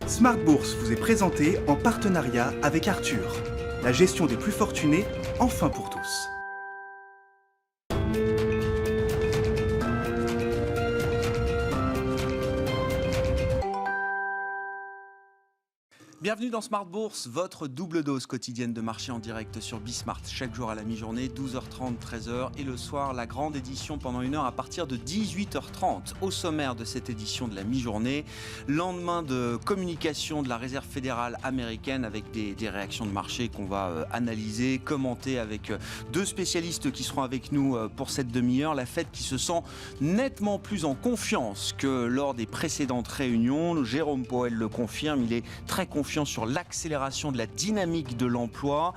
Smart Bourse vous est présenté en partenariat avec Arthur. La gestion des plus fortunés, enfin pour tous. Bienvenue dans Smart Bourse, votre double dose quotidienne de marché en direct sur Bismart. Chaque jour à la mi-journée, 12h30, 13h. Et le soir, la grande édition pendant une heure à partir de 18h30. Au sommaire de cette édition de la mi-journée, lendemain de communication de la Réserve fédérale américaine avec des réactions de marché qu'on va analyser, commenter avec deux spécialistes qui seront avec nous pour cette demi-heure. La Fed qui se sent nettement plus en confiance que lors des précédentes réunions. Jérôme Powell le confirme, il est très confiant sur l'accélération de la dynamique de l'emploi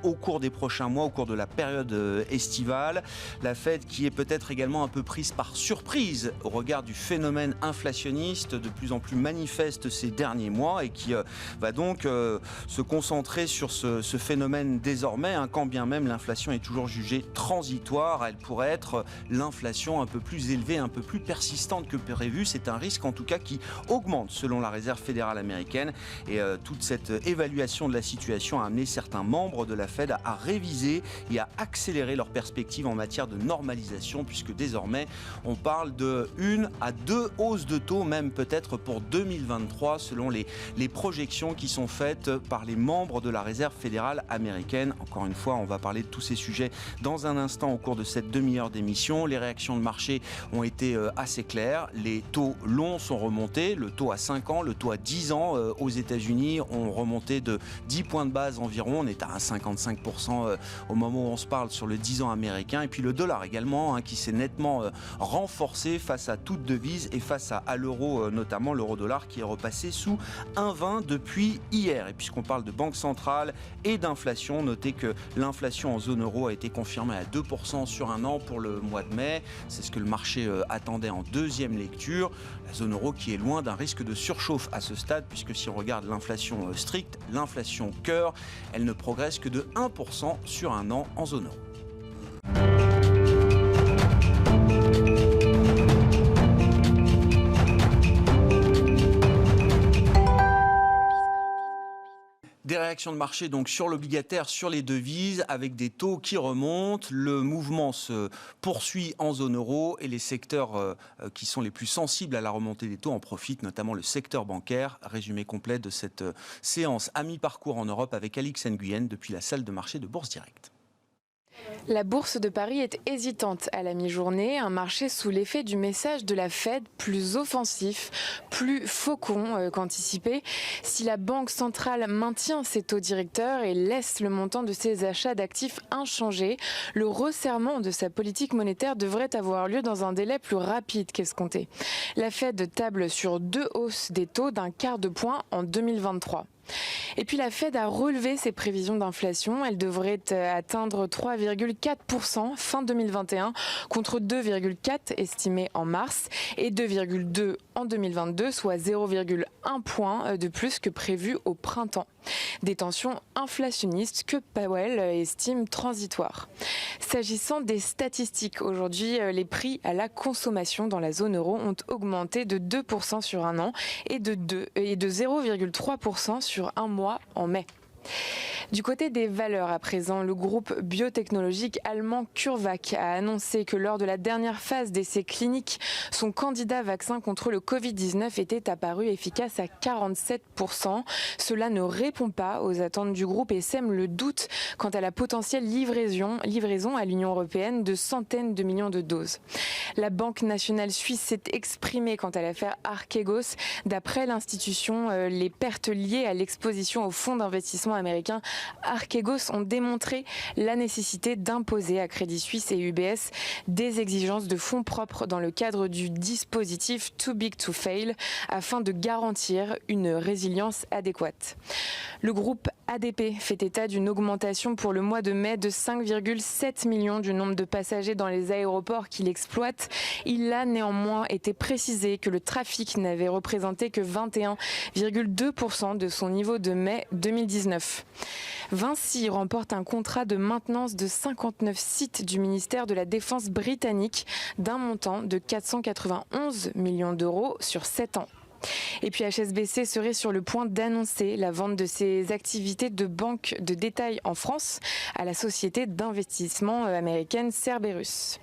au cours des prochains mois, au cours de la période estivale. La Fed qui est peut-être également un peu prise par surprise au regard du phénomène inflationniste de plus en plus manifeste ces derniers mois et qui va donc se concentrer sur ce phénomène désormais, quand bien même l'inflation est toujours jugée transitoire. Elle pourrait être l'inflation un peu plus élevée, un peu plus persistante que prévu. C'est un risque en tout cas qui augmente selon la Réserve fédérale américaine et toute cette évaluation de la situation a amené certains membres de la Fed à réviser et à accélérer leurs perspectives en matière de normalisation, puisque désormais on parle de 1 à 2 hausses de taux, même peut-être pour 2023, selon les projections qui sont faites par les membres de la Réserve fédérale américaine. Encore une fois, on va parler de tous ces sujets dans un instant au cours de cette demi-heure d'émission. Les réactions de marché ont été assez claires. Les taux longs sont remontés, le taux à 5 ans, le taux à 10 ans aux États-Unis ont remonté de 10 points de base environ. On est à 1,55% au moment où on se parle sur le 10 ans américain. Et puis le dollar également, qui s'est nettement renforcé face à toute devise et face à l'euro, notamment l'euro-dollar qui est repassé sous 1,20 depuis hier. Et puisqu'on parle de banque centrale et d'inflation, notez que l'inflation en zone euro a été confirmée à 2% sur un an pour le mois de mai. C'est ce que le marché attendait en deuxième lecture. La zone euro qui est loin d'un risque de surchauffe à ce stade, puisque si on regarde l'inflation stricte, l'inflation cœur, elle ne progresse que de 1% sur un an en zone euro. Des réactions de marché donc sur l'obligataire, sur les devises, avec des taux qui remontent. Le mouvement se poursuit en zone euro et les secteurs qui sont les plus sensibles à la remontée des taux en profitent, notamment le secteur bancaire. Résumé complet de cette séance à mi-parcours en Europe avec Alix Nguyen depuis la salle de marché de Bourse Direct. La bourse de Paris est hésitante à la mi-journée, un marché sous l'effet du message de la Fed plus offensif, plus faucon qu'anticipé. Si la Banque centrale maintient ses taux directeurs et laisse le montant de ses achats d'actifs inchangé, le resserrement de sa politique monétaire devrait avoir lieu dans un délai plus rapide qu'escompté. La Fed table sur 2 hausses des taux d'1/4 de point en 2023. Et puis la Fed a relevé ses prévisions d'inflation. Elle devrait atteindre 3,4% fin 2021 contre 2,4% estimé en mars et 2,2% en 2022, soit 0,1 point de plus que prévu au printemps. Des tensions inflationnistes que Powell estime transitoires. S'agissant des statistiques, aujourd'hui, les prix à la consommation dans la zone euro ont augmenté de 2% sur un an et de 0,3% sur un mois en mai. Du côté des valeurs à présent, le groupe biotechnologique allemand CureVac a annoncé que lors de la dernière phase d'essai clinique, son candidat vaccin contre le Covid-19 était apparu efficace à 47%. Cela ne répond pas aux attentes du groupe et sème le doute quant à la potentielle livraison à l'Union européenne de centaines de millions de doses. La Banque nationale suisse s'est exprimée quant à l'affaire Archegos. D'après l'institution, les pertes liées à l'exposition au fonds d'investissement américain Archegos ont démontré la nécessité d'imposer à Crédit Suisse et UBS des exigences de fonds propres dans le cadre du dispositif Too Big to Fail afin de garantir une résilience adéquate. Le groupe ADP fait état d'une augmentation pour le mois de mai de 5,7 millions du nombre de passagers dans les aéroports qu'il exploite. Il a néanmoins été précisé que le trafic n'avait représenté que 21,2% de son niveau de mai 2019. Vinci remporte un contrat de maintenance de 59 sites du ministère de la Défense britannique d'un montant de 491 millions d'euros sur 7 ans. Et puis HSBC serait sur le point d'annoncer la vente de ses activités de banque de détail en France à la société d'investissement américaine Cerberus.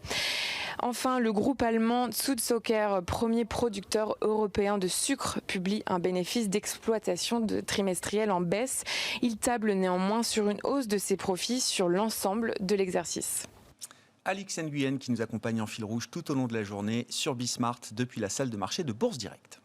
Enfin, le groupe allemand Südzucker, premier producteur européen de sucre, publie un bénéfice d'exploitation trimestriel en baisse. Il table néanmoins sur une hausse de ses profits sur l'ensemble de l'exercice. Alix Nguyen qui nous accompagne en fil rouge tout au long de la journée sur Bismart depuis la salle de marché de Bourse Direct.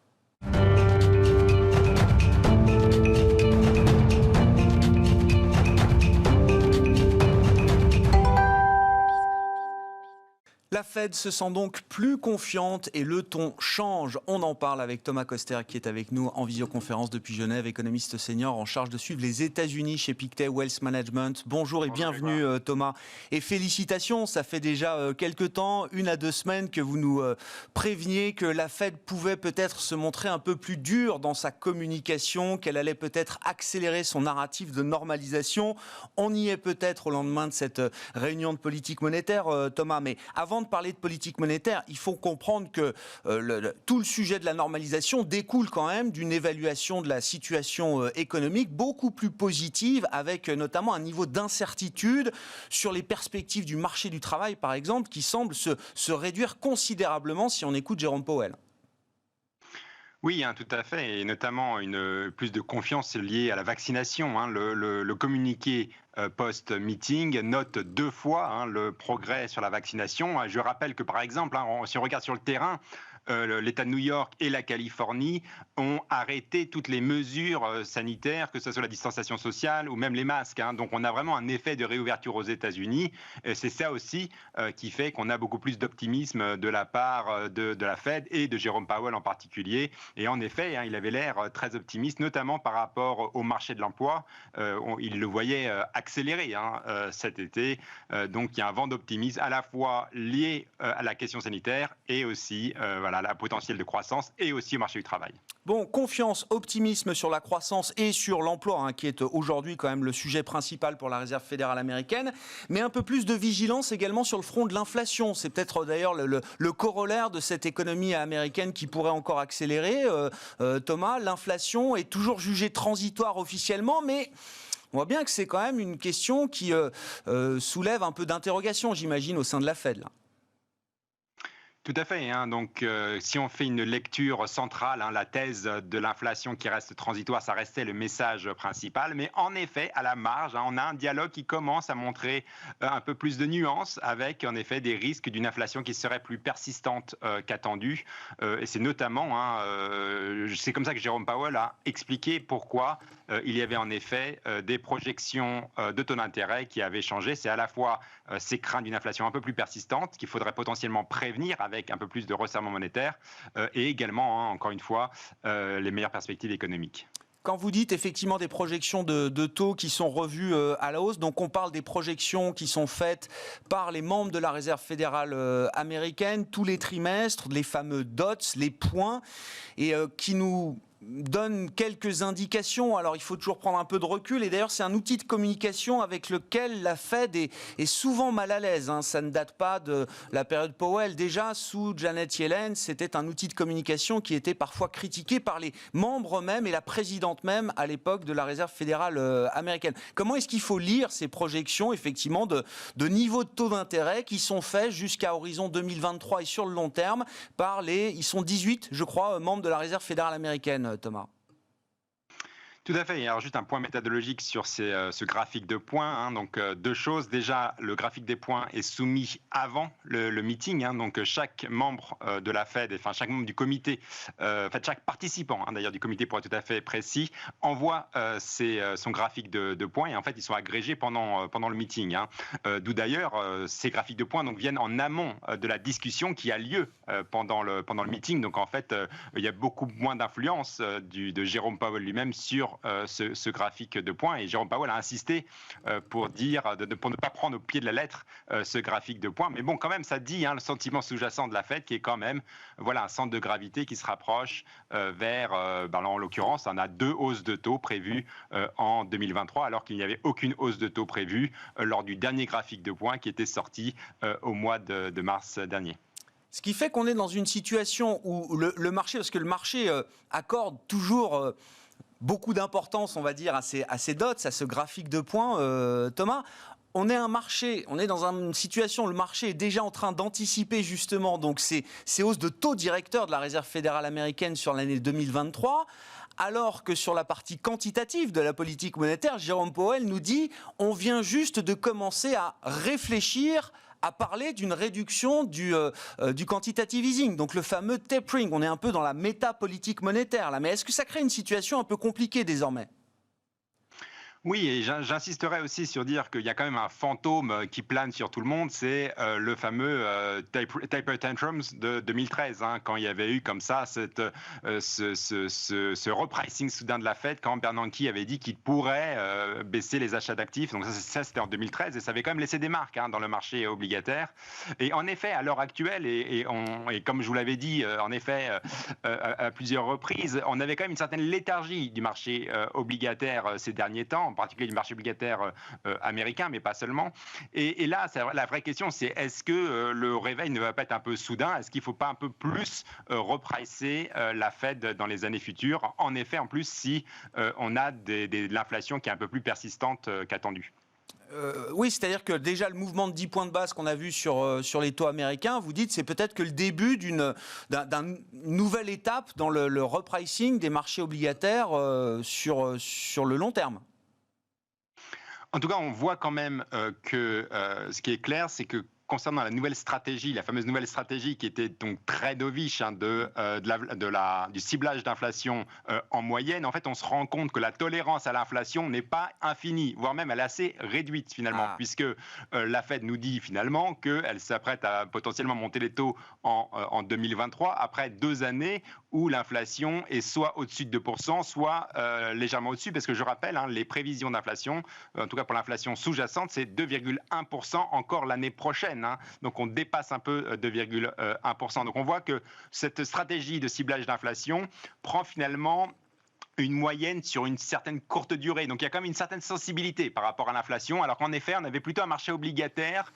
La Fed se sent donc plus confiante et le ton change. On en parle avec Thomas Koster qui est avec nous en visioconférence depuis Genève, économiste senior en charge de suivre les États-Unis chez Pictet Wealth Management. Bonjour et bienvenue Thomas. Et félicitations, ça fait déjà quelques temps, 1 à 2 semaines que vous nous préveniez que la Fed pouvait peut-être se montrer un peu plus dure dans sa communication, qu'elle allait peut-être accélérer son narratif de normalisation. On y est peut-être au lendemain de cette réunion de politique monétaire, Thomas, mais avant de parler de politique monétaire, il faut comprendre que tout le sujet de la normalisation découle quand même d'une évaluation de la situation économique beaucoup plus positive, avec notamment un niveau d'incertitude sur les perspectives du marché du travail, par exemple, qui semble se réduire considérablement si on écoute Jérôme Powell. Oui, tout à fait, et notamment plus de confiance liée à la vaccination. Le communiqué post-meeting note 2 fois le progrès sur la vaccination. Je rappelle que, par exemple, si on regarde sur le terrain, l'État de New York et la Californie ont arrêté toutes les mesures sanitaires, que ce soit la distanciation sociale ou même les masques. Donc on a vraiment un effet de réouverture aux États-Unis. C'est ça aussi qui fait qu'on a beaucoup plus d'optimisme de la part de la Fed et de Jérôme Powell en particulier. Et en effet, il avait l'air très optimiste, notamment par rapport au marché de l'emploi. Il le voyait accélérer cet été. Donc il y a un vent d'optimisme à la fois lié à la question sanitaire et aussi la potentiel de croissance et aussi au marché du travail. Bon, confiance, optimisme sur la croissance et sur l'emploi, qui est aujourd'hui quand même le sujet principal pour la Réserve fédérale américaine, mais un peu plus de vigilance également sur le front de l'inflation. C'est peut-être d'ailleurs le corollaire de cette économie américaine qui pourrait encore accélérer. Thomas, l'inflation est toujours jugée transitoire officiellement, mais on voit bien que c'est quand même une question qui soulève un peu d'interrogation, j'imagine, au sein de la Fed, là. Tout à fait. Donc, si on fait une lecture centrale, la thèse de l'inflation qui reste transitoire, ça restait le message principal. Mais en effet, à la marge, on a un dialogue qui commence à montrer un peu plus de nuances avec, en effet, des risques d'une inflation qui serait plus persistante qu'attendue. Et c'est notamment, c'est comme ça que Jérôme Powell a expliqué pourquoi il y avait en effet des projections de taux d'intérêt qui avaient changé. C'est à la fois ces craintes d'une inflation un peu plus persistante qu'il faudrait potentiellement prévenir avec un peu plus de resserrement monétaire et également, encore une fois, les meilleures perspectives économiques. Quand vous dites effectivement des projections de taux qui sont revues à la hausse, donc on parle des projections qui sont faites par les membres de la Réserve fédérale américaine tous les trimestres, les fameux DOTS, les points, et qui nous donne quelques indications. Alors il faut toujours prendre un peu de recul, et d'ailleurs c'est un outil de communication avec lequel la Fed est souvent mal à l'aise. Ça ne date pas de la période Powell. Déjà sous Janet Yellen, c'était un outil de communication qui était parfois critiqué par les membres même et la présidente même à l'époque de la Réserve fédérale américaine. Comment est-ce qu'il faut lire ces projections effectivement de niveau de taux d'intérêt qui sont faits jusqu'à horizon 2023 et sur le long terme par ils sont 18 je crois membres de la Réserve fédérale américaine, Thomas? Tout à fait. Alors juste un point méthodologique sur ce graphique de points. Donc deux choses. Déjà, le graphique des points est soumis avant le meeting. Donc chaque membre de la Fed, enfin chaque membre du comité, chaque participant d'ailleurs du comité pour être tout à fait précis, envoie son graphique de points, et en fait ils sont agrégés pendant le meeting. D'où d'ailleurs ces graphiques de points viennent en amont de la discussion qui a lieu pendant le meeting. Donc en fait il y a beaucoup moins d'influence de Jérôme Powell lui-même sur ce graphique de points, et Jérôme Powell a insisté pour ne pas prendre au pied de la lettre ce graphique de points. Mais bon, quand même, ça dit le sentiment sous-jacent de la Fed qui est quand même un centre de gravité qui se rapproche vers, en l'occurrence, on a 2 hausses de taux prévues en 2023, alors qu'il n'y avait aucune hausse de taux prévue lors du dernier graphique de points qui était sorti au mois de mars dernier. Ce qui fait qu'on est dans une situation où le marché, parce que le marché accorde toujours beaucoup d'importance, on va dire, à ces dots, à ce graphique de points, Thomas. On est dans une situation où le marché est déjà en train d'anticiper justement donc ces hausses de taux directeurs de la Réserve fédérale américaine sur l'année 2023. Alors que sur la partie quantitative de la politique monétaire, Jérôme Powell nous dit on vient juste de commencer à réfléchir à parler d'une réduction du quantitative easing, donc le fameux tapering. On est un peu dans la métapolitique monétaire là, mais est-ce que ça crée une situation un peu compliquée désormais ? Oui, et j'insisterai aussi sur dire qu'il y a quand même un fantôme qui plane sur tout le monde, c'est le fameux taper tantrums de 2013, hein, quand il y avait eu comme ça ce repricing soudain de la Fed, quand Bernanke avait dit qu'il pourrait baisser les achats d'actifs. Donc ça c'était en 2013 et ça avait quand même laissé des marques dans le marché obligataire. Et en effet, à l'heure actuelle, et comme je vous l'avais dit, en effet, à plusieurs reprises, on avait quand même une certaine léthargie du marché obligataire ces derniers temps, en particulier du marché obligataire américain, mais pas seulement. Et là, la vraie question, c'est est-ce que le réveil ne va pas être un peu soudain ? Est-ce qu'il ne faut pas un peu plus repricer la Fed dans les années futures ? En effet, en plus, si on a de l'inflation qui est un peu plus persistante qu'attendue. Oui, c'est-à-dire que déjà le mouvement de 10 points de base qu'on a vu sur les taux américains, vous dites c'est peut-être que le début d'une nouvelle étape dans le repricing des marchés obligataires sur le long terme. En tout cas, on voit quand même que ce qui est clair, c'est que concernant la nouvelle stratégie, la fameuse nouvelle stratégie qui était donc très dovish du ciblage d'inflation en moyenne, en fait, on se rend compte que la tolérance à l'inflation n'est pas infinie, voire même elle est assez réduite finalement, puisque la Fed nous dit finalement qu'elle s'apprête à potentiellement monter les taux en 2023 après 2 années où l'inflation est soit au-dessus de 2%, soit légèrement au-dessus, parce que je rappelle, les prévisions d'inflation, en tout cas pour l'inflation sous-jacente, c'est 2,1% encore l'année prochaine. Donc on dépasse un peu 2,1%. Donc on voit que cette stratégie de ciblage d'inflation prend finalement une moyenne sur une certaine courte durée. Donc il y a quand même une certaine sensibilité par rapport à l'inflation, alors qu'en effet, on avait plutôt un marché obligataire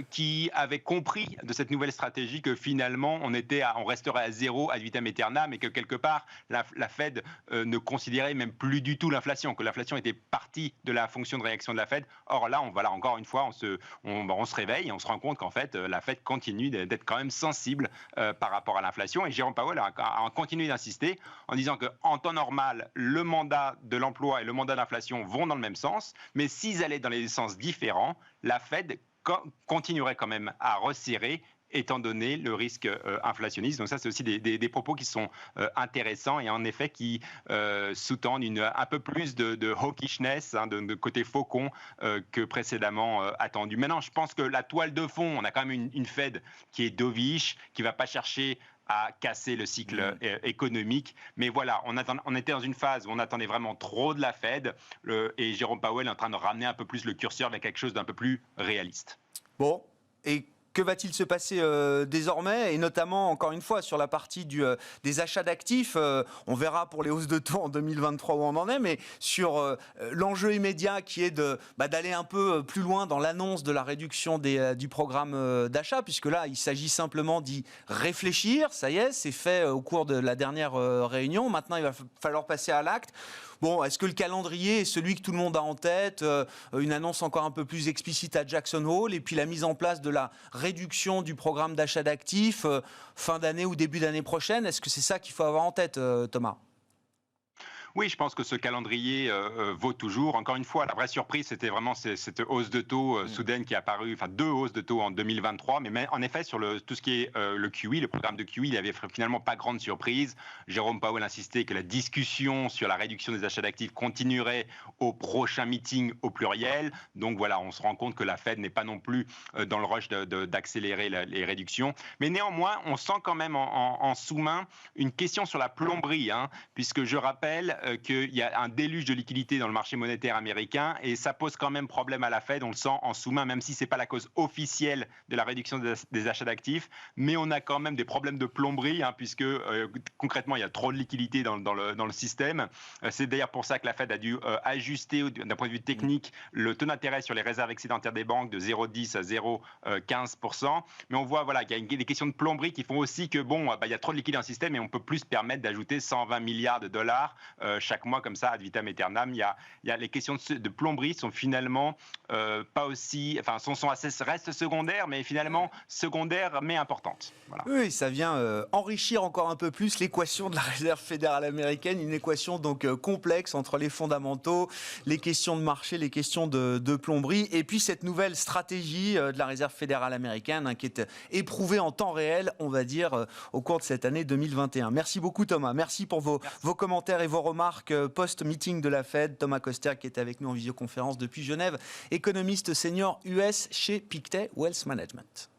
qui avait compris de cette nouvelle stratégie que finalement, on resterait à zéro ad vitam aeternam et que quelque part, la Fed ne considérait même plus du tout l'inflation, que l'inflation était partie de la fonction de réaction de la Fed. Or là, encore une fois, on se réveille et on se rend compte qu'en fait, la Fed continue d'être quand même sensible par rapport à l'inflation. Et Jérôme Powell a continué d'insister en disant qu'en temps normal, le mandat de l'emploi et le mandat d'inflation vont dans le même sens, mais s'ils allaient dans des sens différents, la Fed continuerait quand même à resserrer étant donné le risque inflationniste. Donc ça, c'est aussi des propos qui sont intéressants et en effet qui sous-tendent un peu plus de hawkishness, de côté faucon que précédemment attendu. Maintenant, je pense que la toile de fond, on a quand même une Fed qui est dovish, qui ne va pas chercher à casser le cycle économique. Mais voilà, on était dans une phase où on attendait vraiment trop de la Fed et Jérôme Powell est en train de ramener un peu plus le curseur vers quelque chose d'un peu plus réaliste. Bon, et que va-t-il se passer désormais, et notamment, encore une fois, sur la partie des achats d'actifs, on verra pour les hausses de taux en 2023 où on en est, mais sur l'enjeu immédiat qui est d'aller un peu plus loin dans l'annonce de la réduction du programme d'achat, puisque là, il s'agit simplement d'y réfléchir. Ça y est, c'est fait au cours de la dernière réunion. Maintenant, il va falloir passer à l'acte. Bon, est-ce que le calendrier est celui que tout le monde a en tête, une annonce encore un peu plus explicite à Jackson Hole, et puis la mise en place de la réduction du programme d'achat d'actifs fin d'année ou début d'année prochaine? Est-ce que c'est ça qu'il faut avoir en tête, Thomas ? Oui, je pense que ce calendrier vaut toujours. Encore une fois, la vraie surprise, c'était vraiment cette hausse de taux soudaine qui est apparue, enfin 2 hausses de taux en 2023. Mais en effet, sur tout ce qui est le QE, le programme de QE, il n'y avait finalement pas grande surprise. Jérôme Powell insistait que la discussion sur la réduction des achats d'actifs continuerait au prochain meeting au pluriel. Donc voilà, on se rend compte que la Fed n'est pas non plus dans le rush d'accélérer les réductions. Mais néanmoins, on sent quand même en sous-main une question sur la plomberie, puisque je rappelle qu'il y a un déluge de liquidités dans le marché monétaire américain et ça pose quand même problème à la Fed, on le sent en sous-main, même si ce n'est pas la cause officielle de la réduction des achats d'actifs, mais on a quand même des problèmes de plomberie, puisque concrètement il y a trop de liquidités dans le système. C'est d'ailleurs pour ça que la Fed a dû ajuster d'un point de vue technique le taux d'intérêt sur les réserves excédentaires des banques de 0,10 à 0,15%. Mais on voit qu'il y a des questions de plomberie qui font aussi que il y a trop de liquidités dans le système et on peut plus se permettre d'ajouter 120 milliards de dollars chaque mois comme ça ad vitam aeternam. Il y a les questions de plomberie sont finalement pas aussi, restent secondaires, mais finalement secondaires mais importantes. Voilà. Oui, ça vient enrichir encore un peu plus l'équation de la Réserve fédérale américaine, une équation donc complexe entre les fondamentaux, les questions de marché, les questions de plomberie, et puis cette nouvelle stratégie de la Réserve fédérale américaine qui est éprouvée en temps réel, on va dire, au cours de cette année 2021. Merci beaucoup Thomas, merci pour vos commentaires et vos remarques post-meeting de la Fed. Thomas Koster qui est avec nous en visioconférence depuis Genève, économiste senior US chez Pictet Wealth Management.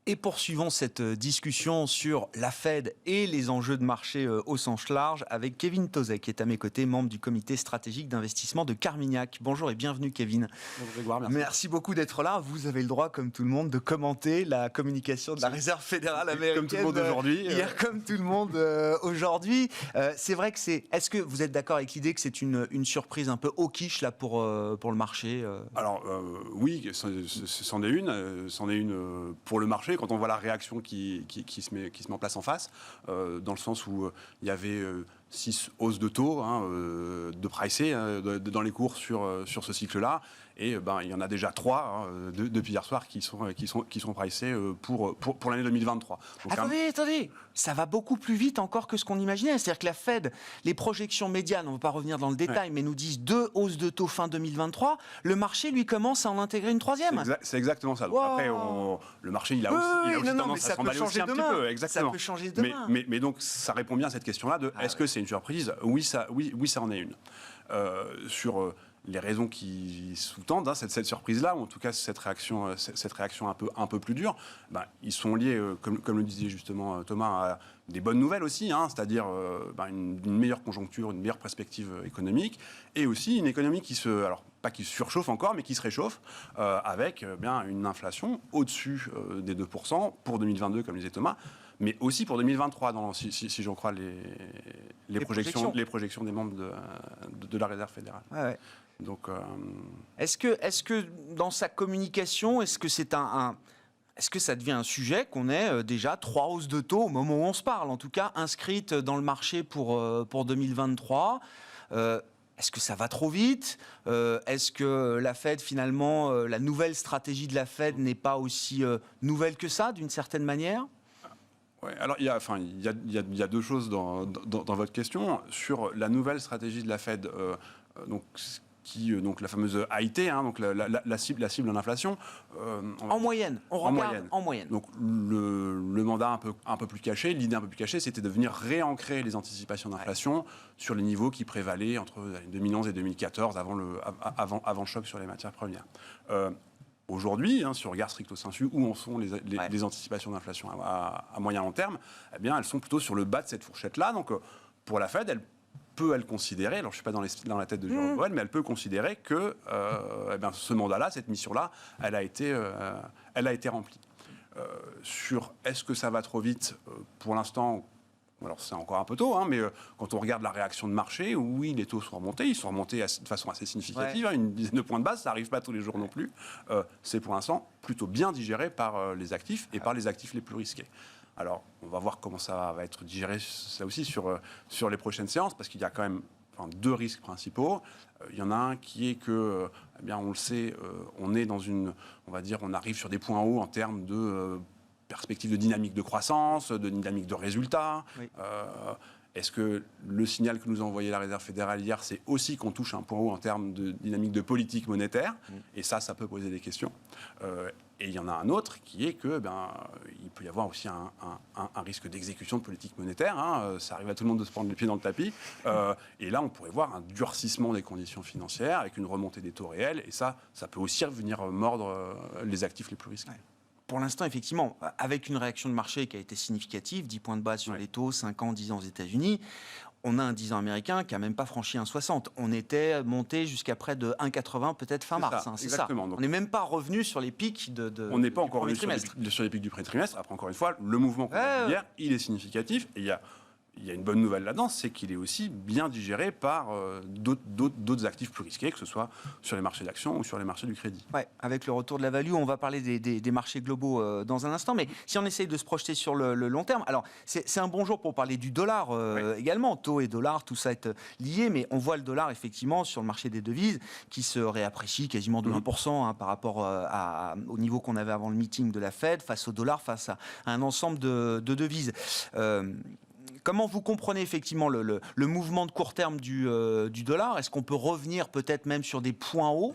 Et poursuivons cette discussion sur la Fed et les enjeux de marché au sens large avec Kevin Tauzet, qui est à mes côtés, membre du comité stratégique d'investissement de Carmignac. Bonjour et bienvenue Kevin. Bonjour Grégoire, merci. Merci beaucoup d'être là. Vous avez le droit, comme tout le monde, de commenter la communication de la Réserve fédérale américaine. Comme tout le monde aujourd'hui. Hier, comme tout le monde aujourd'hui. C'est vrai que Est-ce que vous êtes d'accord avec l'idée que c'est une surprise un peu hawkish là pour le marché Alors oui, c'en est une pour le marché. Quand on voit la réaction qui se met en place en face, dans le sens où il y avait 6 hausses de taux de pricing dans les cours sur ce cycle-là. Et il y en a déjà 3 depuis hier soir qui sont pricés pour l'année 2023. Donc, attendez, ça va beaucoup plus vite encore que ce qu'on imaginait. C'est-à-dire que la Fed, les projections médianes, on ne va pas revenir dans le détail, mais nous disent 2 hausses de taux fin 2023. Le marché, lui, commence à en intégrer une 3e. C'est exactement ça. Donc, après, le marché, il a aussi tendance à s'emballer aussi un petit peu. Exactement. Ça peut changer demain. Mais donc, ça répond bien à cette question-là de est-ce que c'est une surprise ? Oui, ça en est une. Sur les raisons qui sous-tendent cette surprise-là, ou en tout cas cette réaction un peu plus dure, ils sont liés, comme le disait justement Thomas, à des bonnes nouvelles aussi, c'est-à-dire une meilleure conjoncture, une meilleure perspective économique, et aussi une économie pas qui se surchauffe encore, mais qui se réchauffe, avec une inflation au-dessus des 2% pour 2022, comme le disait Thomas, mais aussi pour 2023, si j'en crois les projections des membres de la Réserve fédérale. Ouais. Donc, est-ce que dans sa communication, est-ce que ça devient un sujet qu'on ait déjà 3 hausses de taux au moment où on se parle, en tout cas inscrites dans le marché pour 2023 Est-ce que ça va trop vite ? Est-ce que la Fed, finalement, la nouvelle stratégie de la Fed n'est pas aussi nouvelle que ça, d'une certaine manière ? Ouais, alors il y a 2 choses dans votre question. Sur la nouvelle stratégie de la Fed, donc la fameuse AIT, donc la cible en inflation. En moyenne, en moyenne. Donc le mandat un peu plus caché, l'idée un peu plus cachée, c'était de venir réancrer les anticipations d'inflation sur les niveaux qui prévalaient entre 2011 et 2014, avant le choc sur les matières premières. Aujourd'hui, si on regarde stricto sensu où en sont les anticipations d'inflation à moyen long terme, elles sont plutôt sur le bas de cette fourchette-là. Donc pour la Fed, elle considérer, alors je ne suis pas dans la tête de Jérôme Powell, mais elle peut considérer que ce mandat-là, cette mission-là, elle a été remplie. Sur est-ce que ça va trop vite, pour l'instant, alors c'est encore un peu tôt, mais quand on regarde la réaction de marché, oui, les taux sont remontés, ils sont remontés de façon assez significative, une dizaine de points de base, ça n'arrive pas tous les jours non plus. C'est pour l'instant plutôt bien digéré par les actifs et par les actifs les plus risqués. Alors, on va voir comment ça va être digéré, ça aussi, sur les prochaines séances, parce qu'il y a quand même 2 risques principaux. Il y en a un qui est que, on le sait, on est on arrive sur des points hauts en termes de perspective de dynamique de croissance, de dynamique de résultats. Oui. Est-ce que le signal que nous a envoyé la Réserve fédérale hier, c'est aussi qu'on touche un point haut en termes de dynamique de politique monétaire? Et ça peut poser des questions. Et il y en a un autre qui est que il peut y avoir aussi un risque d'exécution de politique monétaire. Ça arrive à tout le monde de se prendre les pieds dans le tapis. Et là, on pourrait voir un durcissement des conditions financières avec une remontée des taux réels. Et ça peut aussi venir mordre les actifs les plus risqués. Ouais. Pour l'instant, effectivement, avec une réaction de marché qui a été significative, 10 points de base sur les taux, 5 ans, 10 ans aux États-Unis, on a un 10 ans américain qui n'a même pas franchi 1,60. On était monté jusqu'à près de 1,80 peut-être fin mars. C'est ça. Donc, on n'est même pas revenu sur les pics on n'est pas encore revenu sur les pics du premier trimestre. Après, encore une fois, le mouvement qu'on a vu hier, il est significatif. Et il y a une bonne nouvelle là-dedans, c'est qu'il est aussi bien digéré par d'autres actifs plus risqués, que ce soit sur les marchés d'actions ou sur les marchés du crédit. Ouais, avec le retour de la value, on va parler des marchés globaux dans un instant. Mais si on essaye de se projeter sur le long terme, alors c'est un bon jour pour parler du dollar également. Taux et dollar, tout ça est lié. Mais on voit le dollar effectivement sur le marché des devises qui se réapprécie quasiment de 1% par rapport au niveau qu'on avait avant le meeting de la Fed, face au dollar, face à un ensemble de devises. Comment vous comprenez effectivement le mouvement de court terme du dollar? Est-ce qu'on peut revenir peut-être même sur des points hauts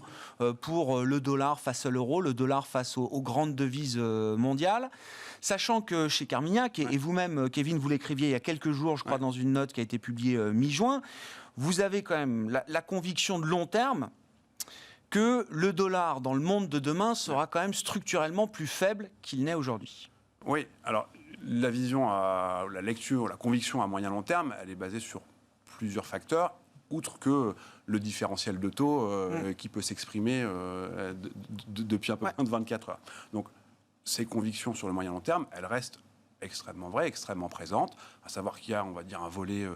pour le dollar face à l'euro, le dollar face aux grandes devises mondiales? Sachant que chez Carmignac, et vous-même, Kevin, vous l'écriviez il y a quelques jours, je crois, dans une note qui a été publiée mi-juin, vous avez quand même la conviction de long terme que le dollar dans le monde de demain sera quand même structurellement plus faible qu'il n'est aujourd'hui. Oui, alors la vision, la lecture, la conviction à moyen long terme, elle est basée sur plusieurs facteurs, outre que le différentiel de taux qui peut s'exprimer depuis un peu moins de 24 heures. Donc, ces convictions sur le moyen long terme, elles restent extrêmement vraies, extrêmement présentes, à savoir qu'il y a, on va dire, un volet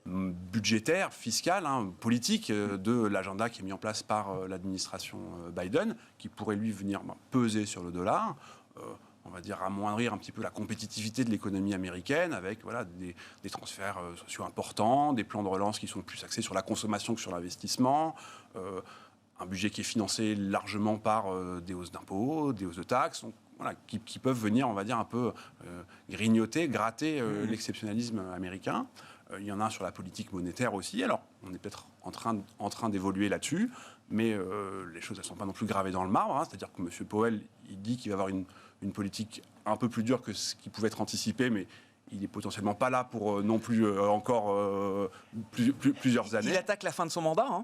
budgétaire, fiscal, politique de l'agenda qui est mis en place par l'administration Biden, qui pourrait lui venir peser sur le dollar. On va dire amoindrir un petit peu la compétitivité de l'économie américaine avec des transferts sociaux importants, des plans de relance qui sont plus axés sur la consommation que sur l'investissement, un budget qui est financé largement par des hausses d'impôts, des hausses de taxes, donc, qui peuvent venir, on va dire, un peu grignoter, gratter l'exceptionnalisme américain. Il y en a un sur la politique monétaire aussi. Alors, on est peut-être en train d'évoluer là-dessus, mais les choses ne sont pas non plus gravées dans le marbre. C'est-à-dire que M. Powell, il dit qu'il va avoir une politique un peu plus dure que ce qui pouvait être anticipé, mais il n'est potentiellement pas là pour non plus encore plusieurs années. Il attaque la fin de son mandat.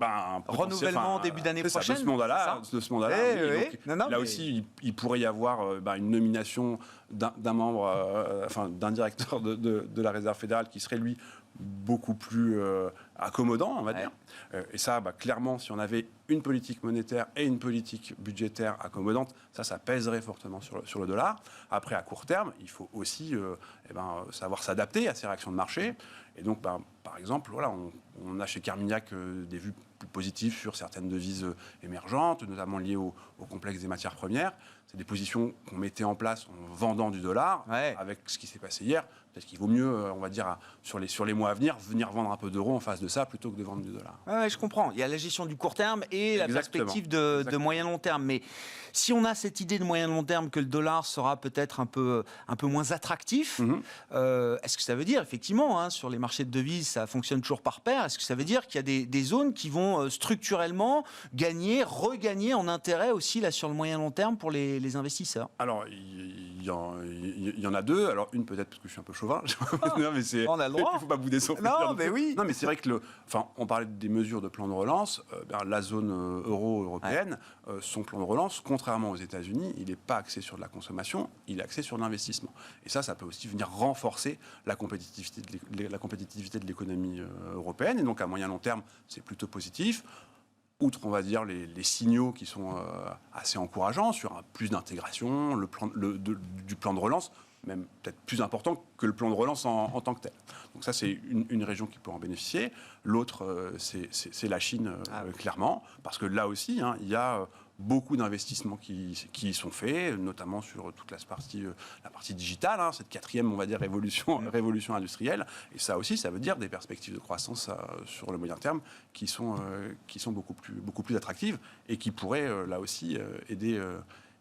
Renouvellement début d'année prochaine. De ce mandat-là. Là aussi, il pourrait y avoir une nomination d'un membre, d'un directeur de la Réserve fédérale qui serait, lui, beaucoup plus accommodant, on va dire. Et ça, clairement, si on avait une politique monétaire et une politique budgétaire accommodante, ça pèserait fortement sur le dollar. Après, à court terme, il faut aussi savoir s'adapter à ces réactions de marché. Et donc, par exemple, on a chez Carmignac des vues plus positives sur certaines devises émergentes, notamment liées au complexe des matières premières. C'est des positions qu'on mettait en place en vendant du dollar. Avec ce qui s'est passé hier, peut-être qu'il vaut mieux, on va dire, sur les mois à venir vendre un peu d'euros en face de ça plutôt que de vendre du dollar. Je comprends. Il y a la gestion du court terme et la perspective de moyen-long terme. Mais si on a cette idée de moyen-long terme que le dollar sera peut-être un peu moins attractif, est-ce que ça veut dire, effectivement, sur les marchés de devises, ça fonctionne toujours par paire, est-ce que ça veut dire qu'il y a des zones qui vont structurellement regagner en intérêt aussi là, sur le moyen-long terme pour les investisseurs? Alors, il y en a deux. Alors, une peut-être parce que je suis un peu chauvin. Non, mais on a le droit. Il ne faut pas bouder son plaisir. Non, mais oui. Non, mais c'est vrai que on parlait des mesures de plan de relance. La zone européenne, son plan de relance, contrairement aux États-Unis, il n'est pas axé sur de la consommation, il est axé sur l'investissement. Et ça peut aussi venir renforcer la compétitivité de l'économie européenne. Et donc, à moyen long terme, c'est plutôt positif. Outre, on va dire, les signaux qui sont assez encourageants sur plus d'intégration, du plan de relance, même peut-être plus important que le plan de relance en tant que tel. Donc ça, c'est une région qui peut en bénéficier. L'autre, c'est la Chine, clairement, parce que là aussi, il y a beaucoup d'investissements qui sont faits, notamment sur toute la partie digitale, cette quatrième, on va dire, révolution industrielle. Et ça aussi, ça veut dire des perspectives de croissance sur le moyen terme qui sont beaucoup plus attractives et qui pourraient, là aussi, aider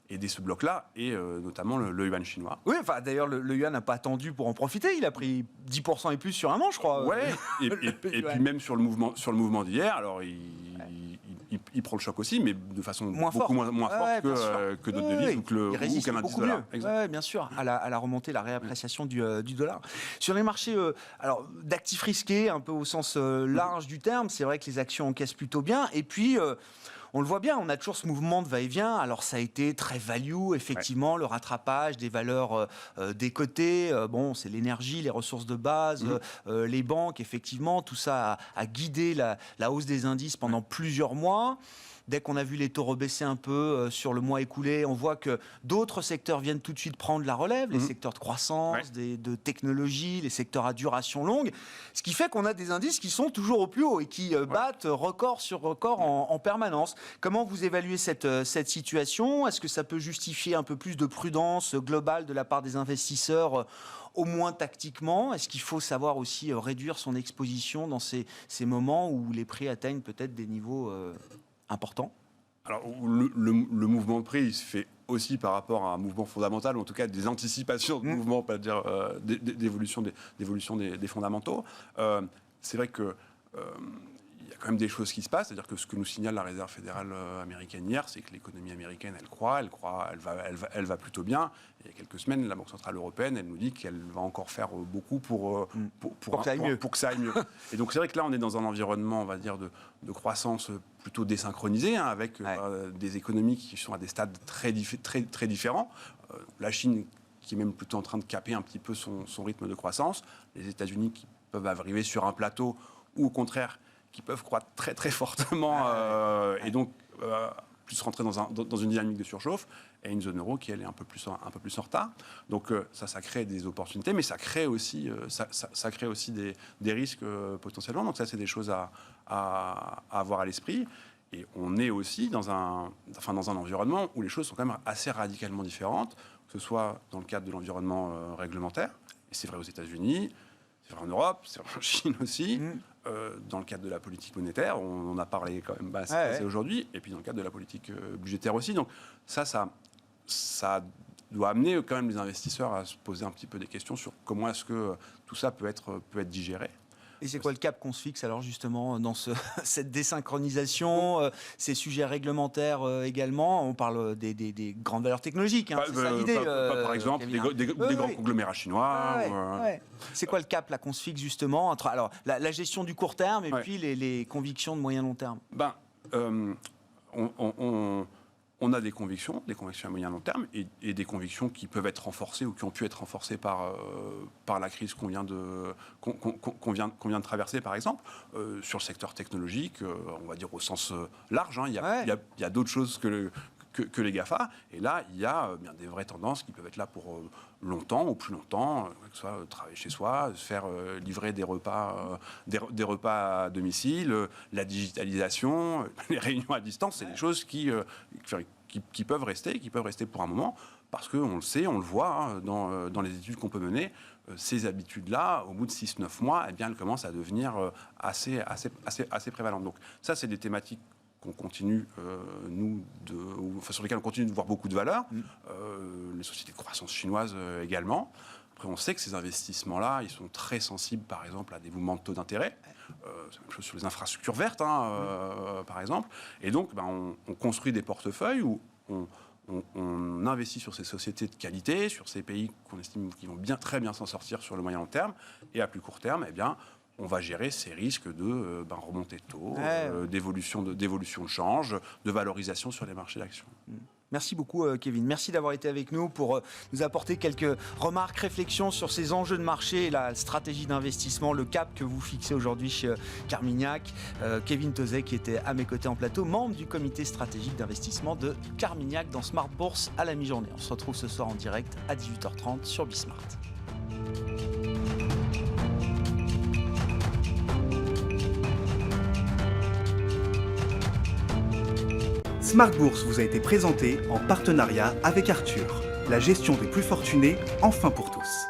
et des sous-blocs-là, et notamment le yuan chinois. Oui, enfin d'ailleurs le yuan n'a pas attendu pour en profiter, il a pris 10% et plus sur un an, je crois. Ouais, et puis même sur le mouvement d'hier, alors il prend le choc aussi, mais de façon beaucoup moins forte que d'autres devises ou qu'un indice dollar. Oui, bien sûr, à la remontée, la réappréciation du dollar. Sur les marchés d'actifs risqués, un peu au sens large du terme, c'est vrai que les actions encaissent plutôt bien. Et puis, on le voit bien, on a toujours ce mouvement de va-et-vient. Alors, ça a été très value, effectivement, le rattrapage des valeurs décotées. Bon, c'est l'énergie, les ressources de base, les banques, effectivement. Tout ça a guidé la hausse des indices pendant plusieurs mois. Dès qu'on a vu les taux rebaisser un peu sur le mois écoulé, on voit que d'autres secteurs viennent tout de suite prendre la relève, les secteurs de croissance, de technologie, les secteurs à duration longue, ce qui fait qu'on a des indices qui sont toujours au plus haut et qui battent record sur record en permanence. Comment vous évaluez cette situation ? Est-ce que ça peut justifier un peu plus de prudence globale de la part des investisseurs au moins tactiquement? Est-ce qu'il faut savoir aussi réduire son exposition dans ces moments où les prix atteignent peut-être des niveaux important? Alors, le mouvement de prix, il se fait aussi par rapport à un mouvement fondamental, ou en tout cas des anticipations de mouvement, pas dire d'évolution des fondamentaux. C'est vrai que il y a quand même des choses qui se passent, c'est-à-dire que ce que nous signale la Réserve fédérale américaine hier, c'est que l'économie américaine, elle va plutôt bien. Il y a quelques semaines, la Banque centrale européenne, elle nous dit qu'elle va encore faire beaucoup pour que ça aille mieux. Et donc c'est vrai que là, on est dans un environnement, on va dire, de croissance plutôt désynchronisée, avec des économies qui sont à des stades très différents. La Chine, qui est même plutôt en train de caper un petit peu son rythme de croissance. Les États-Unis qui peuvent arriver sur un plateau, ou au contraire, qui peuvent croître très très fortement et donc plus rentrer dans une dynamique de surchauffe, et une zone euro qui elle est un peu plus en retard. Donc ça crée des opportunités, mais ça crée aussi des risques potentiellement. Donc ça, c'est des choses à avoir à l'esprit. Et on est aussi dans un environnement où les choses sont quand même assez radicalement différentes, que ce soit dans le cadre de l'environnement réglementaire, et c'est vrai aux États-Unis, c'est vrai en Europe, c'est vrai en Chine aussi, dans le cadre de la politique monétaire, on en a parlé quand même assez aujourd'hui, et puis dans le cadre de la politique budgétaire aussi. Donc ça doit amener quand même les investisseurs à se poser un petit peu des questions sur comment est-ce que tout ça peut être digéré. Et c'est quoi le cap qu'on se fixe alors justement dans cette désynchronisation, ces sujets réglementaires également? On parle des grandes valeurs technologiques, c'est ça l'idée. Par exemple, des grands conglomérats chinois. C'est quoi le cap là qu'on se fixe justement entre alors la gestion du court terme et puis les convictions de moyen long terme? On a des convictions à moyen long terme et des convictions qui peuvent être renforcées ou qui ont pu être renforcées par la crise qu'on vient de traverser, par exemple. Sur le secteur technologique, on va dire au sens large, il y a d'autres choses que les GAFA. Et là, il y a bien des vraies tendances qui peuvent être là pour longtemps ou plus longtemps, que ce soit travailler chez soi, se faire livrer des repas à domicile, la digitalisation, les réunions à distance, c'est des choses qui peuvent rester pour un moment, parce qu'on le sait, on le voit dans les études qu'on peut mener, ces habitudes-là, au bout de 6-9 mois, eh bien, elles commencent à devenir assez prévalentes. Donc ça, c'est des thématiques qu'on continue, sur lesquelles on continue de voir beaucoup de valeur. Les sociétés de croissance chinoises également. Après, on sait que ces investissements-là, ils sont très sensibles, par exemple, à des mouvements de taux d'intérêt. C'est la même chose sur les infrastructures vertes, par exemple. Et donc, on construit des portefeuilles où on investit sur ces sociétés de qualité, sur ces pays qu'on estime qui vont très bien s'en sortir sur le moyen long terme. Et à plus court terme, eh bien, on va gérer ces risques de remontée de taux, d'évolution de change, de valorisation sur les marchés d'actions. Merci beaucoup Kevin, merci d'avoir été avec nous pour nous apporter quelques remarques, réflexions sur ces enjeux de marché et la stratégie d'investissement, le cap que vous fixez aujourd'hui chez Carmignac. Kevin Tauzet qui était à mes côtés en plateau, membre du comité stratégique d'investissement de Carmignac dans Smart Bourse à la mi-journée. On se retrouve ce soir en direct à 18h30 sur Bismart. Smart Bourse vous a été présenté en partenariat avec Arthur, la gestion des plus fortunés, enfin pour tous.